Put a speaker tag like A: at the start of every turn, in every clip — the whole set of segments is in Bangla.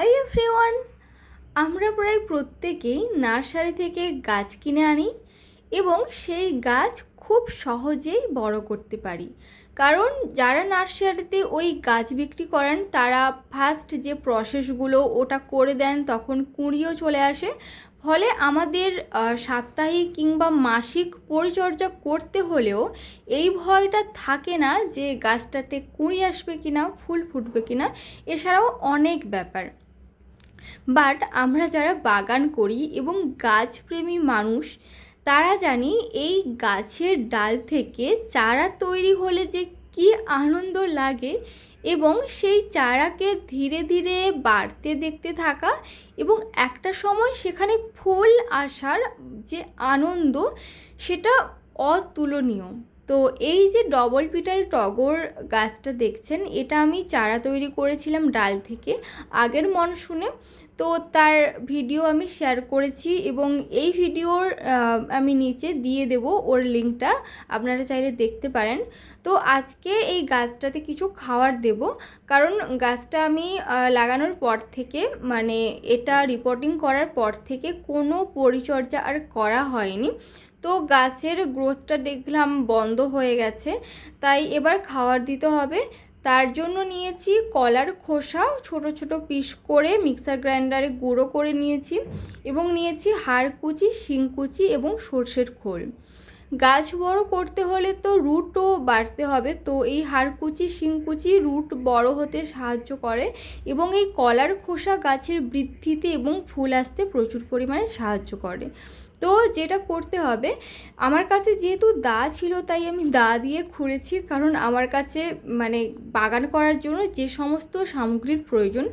A: হাই এভরিওয়ান, আমরা প্রায় প্রত্যেকেই নার্সারি থেকে গাছ কিনে আনি এবং সেই গাছ খুব সহজেই বড় করতে পারি। কারণ যারা নার্সারিতে ওই গাছ বিক্রি করেন তারা ফার্স্ট যে প্রসেসগুলো ওটা করে দেন, তখন কুঁড়িও চলে আসে। ফলে আমাদের সাপ্তাহিক কিংবা মাসিক পরিচর্যা করতে হলেও এই ভয়টা থাকে না যে গাছটাতে কুঁড়ি আসবে কিনা, ফুল ফুটবে কিনা, এছাড়াও অনেক ব্যাপার। বাট আমরা যারা বাগান করি এবং গাছপ্রেমী মানুষ তারা জানি এই গাছের ডাল থেকে চারা তৈরি হলে যে কি আনন্দ লাগে এবং সেই চারাকে ধীরে ধীরে বাড়তে দেখতে থাকা এবং একটা সময় সেখানে ফুল আসার যে আনন্দ সেটা অতুলনীয়। তো এই যে ডবল পিটাল টগর গাছটা দেখছেন, এটা আমি চারা তৈরি করেছিলাম ডাল থেকে আগের মনসুনে। তো তার ভিডিও আমি শেয়ার করেছি এবং এই ভিডিওর আমি নিচে দিয়ে দেব ওর লিঙ্কটা, আপনারা চাইলে দেখতে পারেন। তো আজকে এই গাছটাতে কিছু খাবার দেব, কারণ গাছটা আমি লাগানোর পর থেকে, মানে এটা রিপোর্টিং করার পর থেকে কোনো পরিচর্যা আর করা হয়নি। তো গাছের গ্রোথটা দেখলাম বন্ধ হয়ে গেছে, তাই এবার খাবার দিতে হবে। তার জন্য নিয়েছি কলার খোসা ছোট ছোট পিস করে মিক্সার গ্রাইন্ডারে গুঁড়ো করে নিয়েছি এবং নিয়েছি হাড়কুচি, শিংকুচি এবং সর্ষের খোল। গাছ বড় করতে হলে তো রুটও বাড়তে হবে, তো এই হাড়কুচি, শিংকুচি রুট বড় হতে সাহায্য করে এবং এই কলার খোসা গাছের বৃদ্ধিতে এবং ফুল আসতে প্রচুর পরিমাণে সাহায্য করে। তো যেটা করতে হবে, আমার কাছে যেহেতু দা ছিল তাই আমি দা দিয়ে খুঁড়েছি, কারণ আমার কাছে মানে বাগান করার জন্য যে সমস্ত সামগ্রীর প্রয়োজন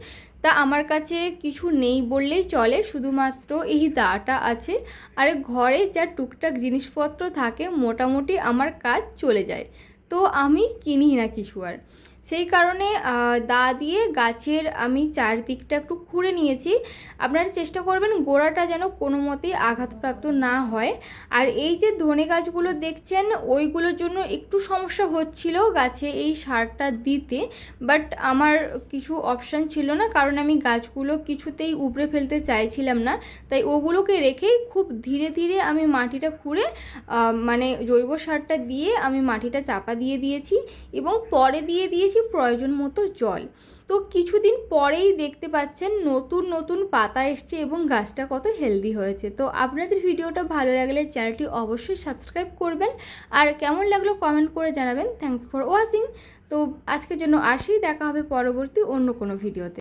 A: তা আমার কাছে কিছু নেই বললেই চলে, শুধুমাত্র এই দাটা আছে। আর ঘরে যা টুকটাক জিনিসপত্র থাকে মোটামুটি আমার কাজ চলে যায়, তো আমি কিনি না কিছু আর। সেই কারণে দা দিয়ে গাছের আমি চারদিকটা একটু খুঁড়ে নিয়েছি। আপনারা চেষ্টা করবেন গোড়াটা যেন কোনো মতেই আঘাতপ্রাপ্ত না হয়। আর এই যে ধনে গাছগুলো দেখছেন, ওইগুলোর জন্য একটু সমস্যা হচ্ছিল গাছে এই সারটা দিতে, বাট আমার কিছু অপশান ছিল না, কারণ আমি গাছগুলো কিছুতেই উপড়ে ফেলতে চাইছিলাম না। তাই ওগুলোকে রেখেই খুব ধীরে ধীরে আমি মাটিটা খুঁড়ে মানে জৈব সারটা দিয়ে আমি মাটিটা চাপা দিয়ে দিয়েছি এবং পরে দিয়ে দিয়েছি প্রয়োজন মতো জল। তো কিছুদিন পরেই দেখতে পাচ্ছেন নতুন নতুন পাতা এসছে এবং গাছটা কত হেলদি হয়েছে। তো আপনাদের ভিডিওটা ভালো লাগলে চ্যানেলটি অবশ্যই সাবস্ক্রাইব করবেন, আর কেমন লাগলো কমেন্ট করে জানাবেন। Thanks for watching. তো আজকের জন্য আসি, দেখা হবে পরবর্তী অন্য কোনো ভিডিওতে।